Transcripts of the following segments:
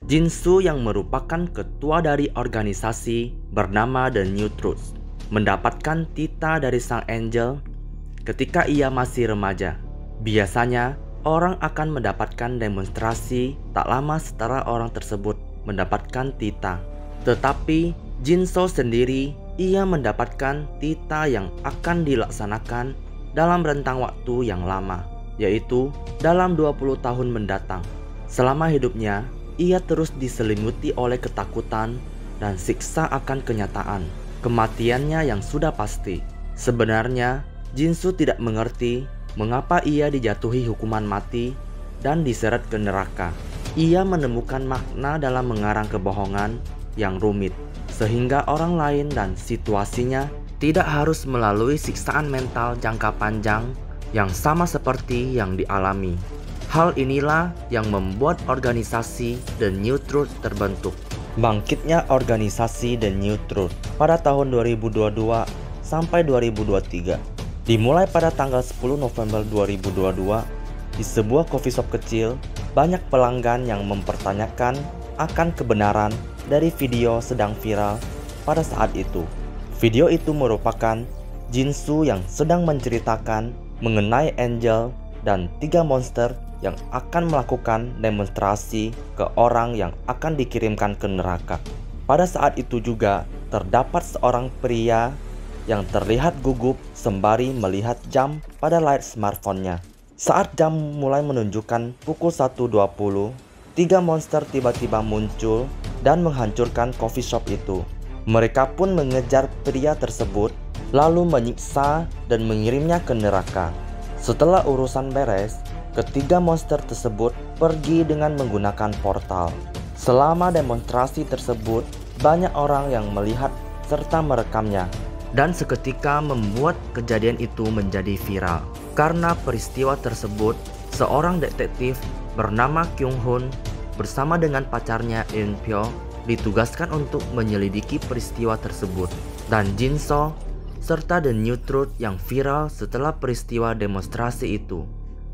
Jinsu yang merupakan ketua dari organisasi bernama The New Truth mendapatkan titah dari sang angel ketika ia masih remaja. Biasanya, orang akan mendapatkan demonstrasi tak lama setelah orang tersebut mendapatkan titah. Tetapi Jinso sendiri, ia mendapatkan titah yang akan dilaksanakan dalam rentang waktu yang lama, yaitu dalam 20 tahun mendatang. Selama hidupnya, ia terus diselimuti oleh ketakutan dan siksa akan kenyataan kematiannya yang sudah pasti. Sebenarnya, Jinsu tidak mengerti mengapa ia dijatuhi hukuman mati dan diseret ke neraka. Ia menemukan makna dalam mengarang kebohongan yang rumit, sehingga orang lain dan situasinya tidak harus melalui siksaan mental jangka panjang yang sama seperti yang dialami. Hal inilah yang membuat organisasi The New Truth terbentuk. Bangkitnya organisasi The New Truth pada tahun 2022 sampai 2023 dimulai pada tanggal 10 November 2022 di sebuah coffee shop kecil. Banyak pelanggan yang mempertanyakan akan kebenaran dari video sedang viral pada saat itu. Video itu merupakan Jinsu yang sedang menceritakan mengenai angel dan 3 monster yang akan melakukan demonstrasi ke orang yang akan dikirimkan ke neraka. Pada saat itu juga terdapat seorang pria yang terlihat gugup sembari melihat jam pada layar smartphone-nya. Saat jam mulai menunjukkan pukul 1.20, 3 monster tiba-tiba muncul dan menghancurkan coffee shop itu. Mereka pun mengejar pria tersebut, lalu menyiksa dan mengirimnya ke neraka. Setelah urusan beres, ketiga monster tersebut pergi dengan menggunakan portal. Selama demonstrasi tersebut, banyak orang yang melihat serta merekamnya, dan seketika membuat kejadian itu menjadi viral. Karena peristiwa tersebut, seorang detektif bernama Kyung Hoon bersama dengan pacarnya Eun Pyo ditugaskan untuk menyelidiki peristiwa tersebut, dan Jinso serta The New Truth yang viral setelah peristiwa demonstrasi itu.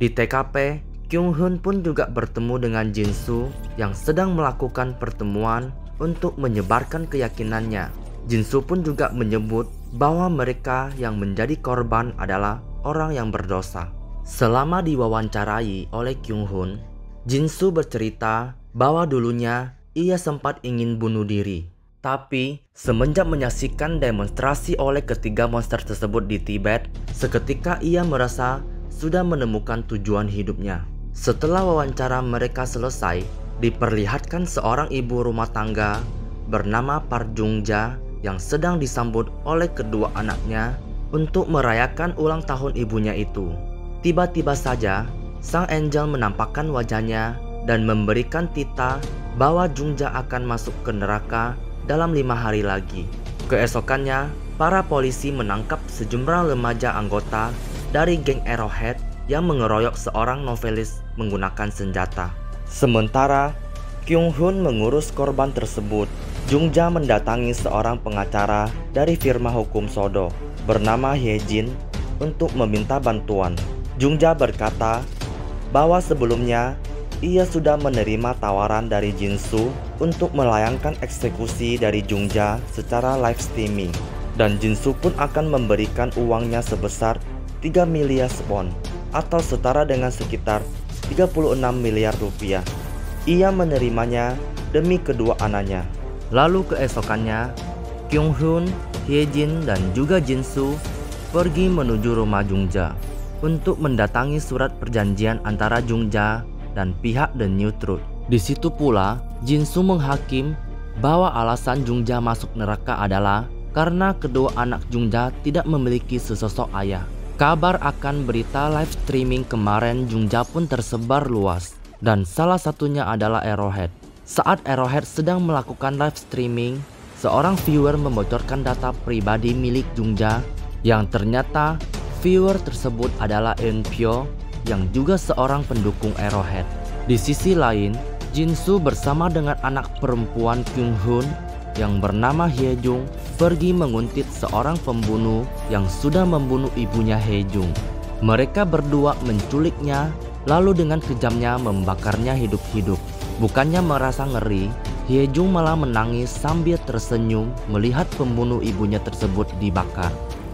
Di TKP, Kyung Hoon pun juga bertemu dengan Jinsu yang sedang melakukan pertemuan untuk menyebarkan keyakinannya. Jinsu pun juga menyebut bahwa mereka yang menjadi korban adalah orang yang berdosa. Selama diwawancarai oleh Kyung Hoon, Jinsu bercerita bahwa dulunya ia sempat ingin bunuh diri. Tapi semenjak menyaksikan demonstrasi oleh ketiga monster tersebut di Tibet, seketika ia merasa sudah menemukan tujuan hidupnya. Setelah wawancara mereka selesai, diperlihatkan seorang ibu rumah tangga bernama Park Jung-ja yang sedang disambut oleh kedua anaknya untuk merayakan ulang tahun ibunya itu. Tiba-tiba saja, sang angel menampakkan wajahnya dan memberikan titah bahwa Jung-ja akan masuk ke neraka dalam 5 hari lagi. Keesokannya, para polisi menangkap sejumlah remaja anggota dari geng Arrowhead yang mengeroyok seorang novelis menggunakan senjata. Sementara Kyung Hoon mengurus korban tersebut, Jung-ja mendatangi seorang pengacara dari firma hukum Sodo bernama Hye-jin untuk meminta bantuan. Jung-ja berkata bahwa sebelumnya ia sudah menerima tawaran dari Jinsu untuk melayangkan eksekusi dari Jung-ja secara live streaming, dan Jinsu pun akan memberikan uangnya sebesar 3 miliar won atau setara dengan sekitar 36 miliar rupiah. Ia menerimanya demi kedua anaknya. Lalu keesokannya, Kyung Hoon, Hye-jin dan juga Jinsu pergi menuju rumah Jung-ja untuk mendatangi surat perjanjian antara Jung-ja dan pihak The New Truth. Di situ pula Jinsu menghakim bahwa alasan Jung-ja masuk neraka adalah karena kedua anak Jung-ja tidak memiliki sesosok ayah. Kabar akan berita live streaming kemarin Jung-ja pun tersebar luas, dan salah satunya adalah Arrowhead. Saat Arrowhead sedang melakukan live streaming, seorang viewer membocorkan data pribadi milik Jung-ja yang ternyata viewer tersebut adalah Eun Pyo yang juga seorang pendukung Arrowhead. Di sisi lain, Jinsu bersama dengan anak perempuan Kyung Hoon yang bernama Hye-jung pergi menguntit seorang pembunuh yang sudah membunuh ibunya Hye-jung. Mereka berdua menculiknya lalu dengan kejamnya membakarnya hidup-hidup. Bukannya merasa ngeri, Hyejung malah menangis sambil tersenyum melihat pembunuh ibunya tersebut dibakar.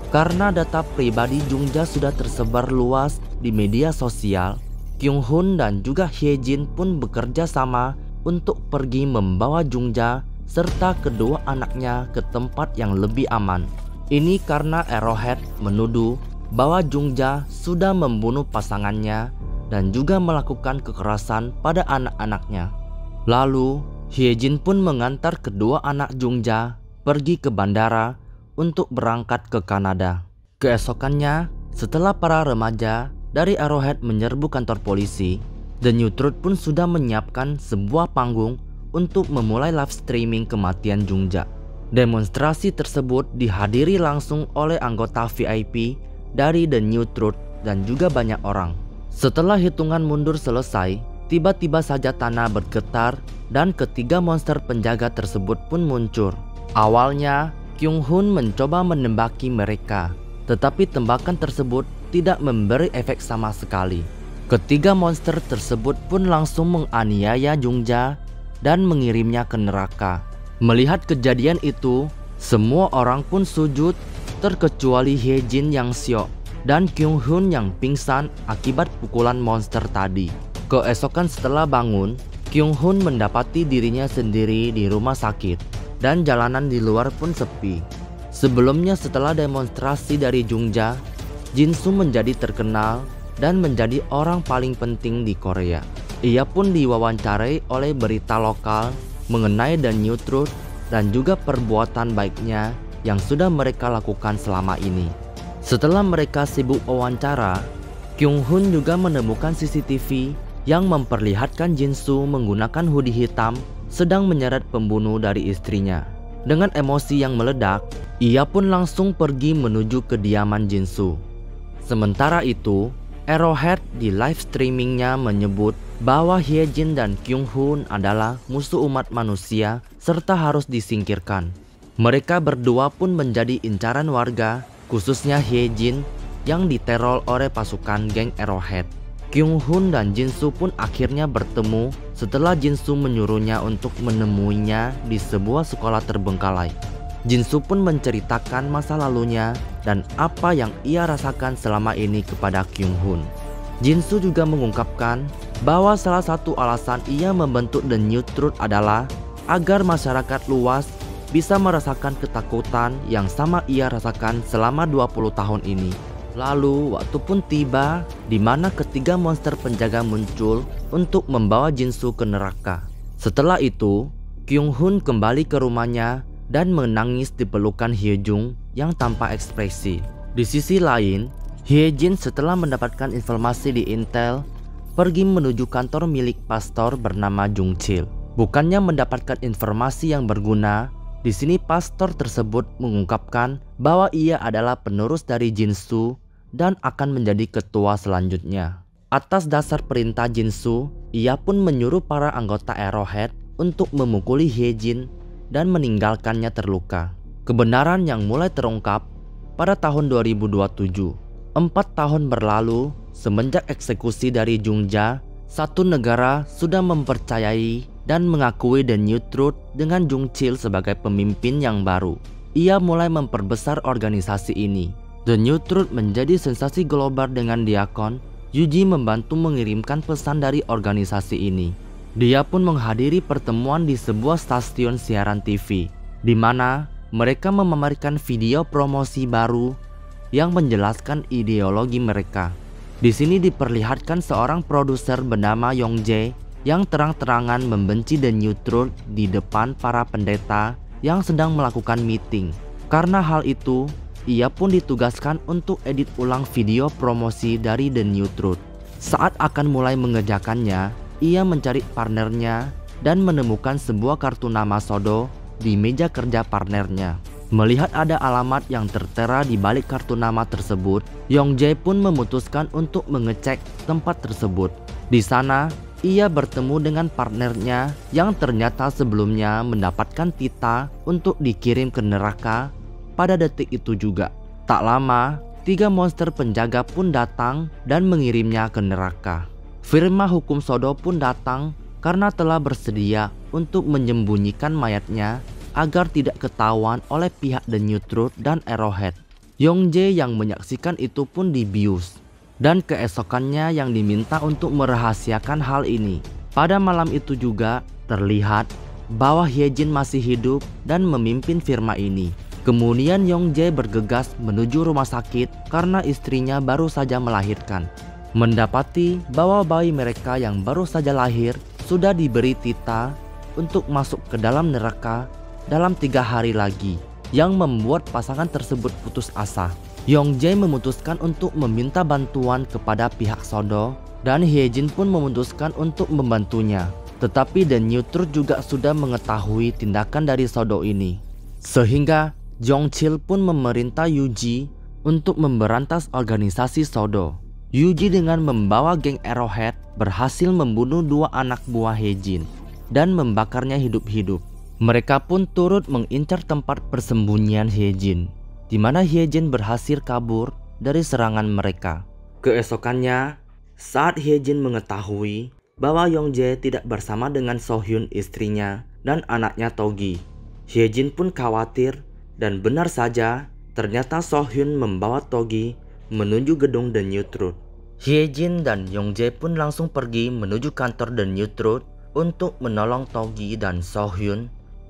Karena data pribadi Jungja sudah tersebar luas di media sosial, Kyung-hun dan juga Hyejin pun bekerja sama untuk pergi membawa Jungja serta kedua anaknya ke tempat yang lebih aman. Ini karena Arrowhead menuduh bahwa Jungja sudah membunuh pasangannya dan juga melakukan kekerasan pada anak-anaknya. Lalu, Hyejin pun mengantar kedua anak Jungja pergi ke bandara untuk berangkat ke Kanada. Keesokannya, setelah para remaja dari Arrowhead menyerbu kantor polisi, The New Truth pun sudah menyiapkan sebuah panggung untuk memulai live streaming kematian Jungja. Demonstrasi tersebut dihadiri langsung oleh anggota VIP dari The New Truth dan juga banyak orang. Setelah hitungan mundur selesai, tiba-tiba saja tanah bergetar dan ketiga monster penjaga tersebut pun muncul. Awalnya, Kyung-hun mencoba menembaki mereka, tetapi tembakan tersebut tidak memberi efek sama sekali. Ketiga monster tersebut pun langsung menganiaya Jungja dan mengirimnya ke neraka. Melihat kejadian itu, semua orang pun sujud terkecuali Hyejin yang syok dan Kyung-hun yang pingsan akibat pukulan monster tadi. Keesokan setelah bangun, Kyung-hun mendapati dirinya sendiri di rumah sakit dan jalanan di luar pun sepi. Sebelumnya setelah demonstrasi dari Jungja, Jin-soo menjadi terkenal dan menjadi orang paling penting di Korea. Ia pun diwawancarai oleh berita lokal mengenai The New Truth dan juga perbuatan baiknya yang sudah mereka lakukan selama ini. Setelah mereka sibuk wawancara, Kyung-hun juga menemukan CCTV yang memperlihatkan Jin-soo menggunakan hoodie hitam sedang menyeret pembunuh dari istrinya. Dengan emosi yang meledak, ia pun langsung pergi menuju kediaman Jin-soo. Sementara itu, Arrowhead di live streamingnya menyebut bahwa Hyejin dan Kyung-hun adalah musuh umat manusia serta harus disingkirkan. Mereka berdua pun menjadi incaran warga, khususnya Hyejin yang diteror oleh pasukan geng Arrowhead. Kyung-hun dan Jin-soo pun akhirnya bertemu setelah Jin-soo menyuruhnya untuk menemuinya di sebuah sekolah terbengkalai. Jin-soo pun menceritakan masa lalunya dan apa yang ia rasakan selama ini kepada Kyung-hun. Jin-soo juga mengungkapkan bahwa salah satu alasan ia membentuk The New Truth adalah agar masyarakat luas bisa merasakan ketakutan yang sama ia rasakan selama 20 tahun ini. Lalu waktu pun tiba di mana ketiga monster penjaga muncul untuk membawa Jin-soo ke neraka. Setelah itu, Kyung-hun kembali ke rumahnya dan menangis di pelukan Hyejung yang tanpa ekspresi. Di sisi lain, Hyejin setelah mendapatkan informasi di Intel pergi menuju kantor milik pastor bernama Jung Chil. Bukannya mendapatkan informasi yang berguna, di sini pastor tersebut mengungkapkan bahwa ia adalah penerus dari Jin-soo dan akan menjadi ketua selanjutnya. Atas dasar perintah Jin-soo, ia pun menyuruh para anggota Arrowhead untuk memukuli Hyejin dan meninggalkannya terluka. Kebenaran yang mulai terungkap pada tahun 2027. 4 tahun berlalu semenjak eksekusi dari Jungja, satu negara sudah mempercayai dan mengakui The New Truth dengan Jung Chil sebagai pemimpin yang baru. Ia mulai memperbesar organisasi ini. The New Truth menjadi sensasi global dengan Diakon. Yuji membantu mengirimkan pesan dari organisasi ini. Dia pun menghadiri pertemuan di sebuah stasiun siaran TV, di mana mereka memamerkan video promosi baru yang menjelaskan ideologi mereka. Di sini diperlihatkan seorang produser bernama Yong Jae yang terang-terangan membenci The New Truth di depan para pendeta yang sedang melakukan meeting. Karena hal itu, ia pun ditugaskan untuk edit ulang video promosi dari The New Truth. Saat akan mulai mengerjakannya, ia mencari partnernya dan menemukan sebuah kartu nama Sodo di meja kerja partnernya. Melihat ada alamat yang tertera di balik kartu nama tersebut, Yong Jae pun memutuskan untuk mengecek tempat tersebut. Di sana, ia bertemu dengan partnernya yang ternyata sebelumnya mendapatkan titah untuk dikirim ke neraka pada detik itu juga. Tak lama, 3 monster penjaga pun datang dan mengirimnya ke neraka. Firma hukum Sodo pun datang karena telah bersedia untuk menyembunyikan mayatnya agar tidak ketahuan oleh pihak The New Truth dan Arrowhead. Yongjae yang menyaksikan itu pun dibius, dan keesokannya yang diminta untuk merahasiakan hal ini. Pada malam itu juga terlihat bahwa Hyejin masih hidup dan memimpin firma ini. Kemudian Yongjae bergegas menuju rumah sakit karena istrinya baru saja melahirkan. Mendapati bahwa bayi mereka yang baru saja lahir sudah diberi titah untuk masuk ke dalam neraka dalam 3 hari lagi, yang membuat pasangan tersebut putus asa. Yongjae memutuskan untuk meminta bantuan kepada pihak Sodo, dan Hyejin pun memutuskan untuk membantunya. Tetapi The New Truth juga sudah mengetahui tindakan dari Sodo ini, sehingga Jongchil pun memerintah Yuji untuk memberantas organisasi Sodo. Yuji dengan membawa geng Arrowhead berhasil membunuh 2 anak buah Hyejin dan membakarnya hidup-hidup. Mereka pun turut mengincar tempat persembunyian Hyejin, di mana Hyejin berhasil kabur dari serangan mereka. Keesokannya, saat Hyejin mengetahui bahwa Yongjae tidak bersama dengan Sohyun istrinya dan anaknya Togi, Hyejin pun khawatir, dan benar saja ternyata Sohyun membawa Togi menuju gedung The New Truth. Hyejin dan Yongjae pun langsung pergi menuju kantor The New Truth untuk menolong Togi dan Sohyun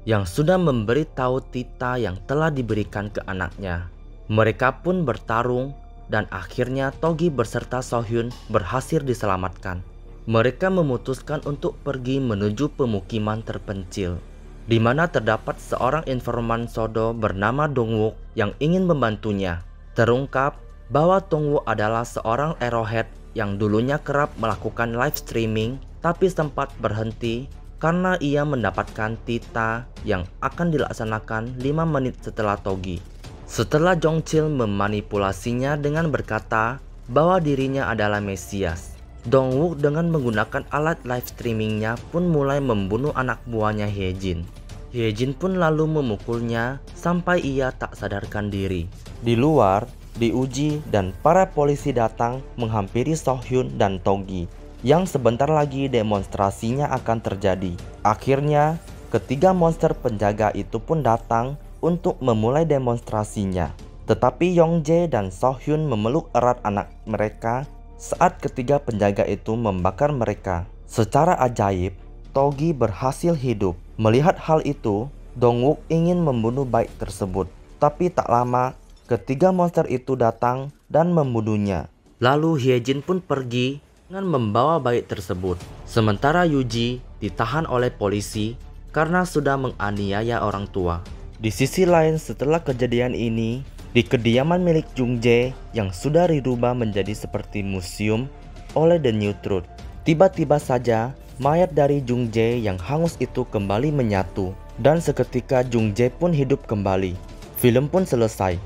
yang sudah memberitahu titah yang telah diberikan ke anaknya. Mereka pun bertarung dan akhirnya Togi beserta Sohyun berhasil diselamatkan. Mereka memutuskan untuk pergi menuju pemukiman terpencil, di mana terdapat seorang informan Sodo bernama Dongwook yang ingin membantunya. Terungkap bahwa Dongwook adalah seorang Arrowhead yang dulunya kerap melakukan live streaming, tapi sempat berhenti karena ia mendapatkan titah yang akan dilaksanakan 5 menit setelah Togi. Setelah Jongchil memanipulasinya dengan berkata bahwa dirinya adalah Mesias, Dongwook dengan menggunakan alat live streamingnya pun mulai membunuh anak buahnya Hyejin. Hyejin pun lalu memukulnya sampai ia tak sadarkan diri. Di luar, diuji dan para polisi datang menghampiri Sohyun dan Togi yang sebentar lagi demonstrasinya akan terjadi. Akhirnya, ketiga monster penjaga itu pun datang untuk memulai demonstrasinya. Tetapi Yongjae dan Sohyun memeluk erat anak mereka saat ketiga penjaga itu membakar mereka. Secara ajaib, Togi berhasil hidup. Melihat hal itu, Dongwook ingin membunuh bayi tersebut. Tapi tak lama, ketiga monster itu datang dan membunuhnya. Lalu Hyejin pun pergi dengan membawa bayi tersebut. Sementara Yuji ditahan oleh polisi karena sudah menganiaya orang tua. Di sisi lain, setelah kejadian ini, di kediaman milik Jungjae yang sudah dirubah menjadi seperti museum oleh The New Truth, tiba-tiba saja mayat dari Jungjae yang hangus itu kembali menyatu, dan seketika Jungjae pun hidup kembali. Film pun selesai.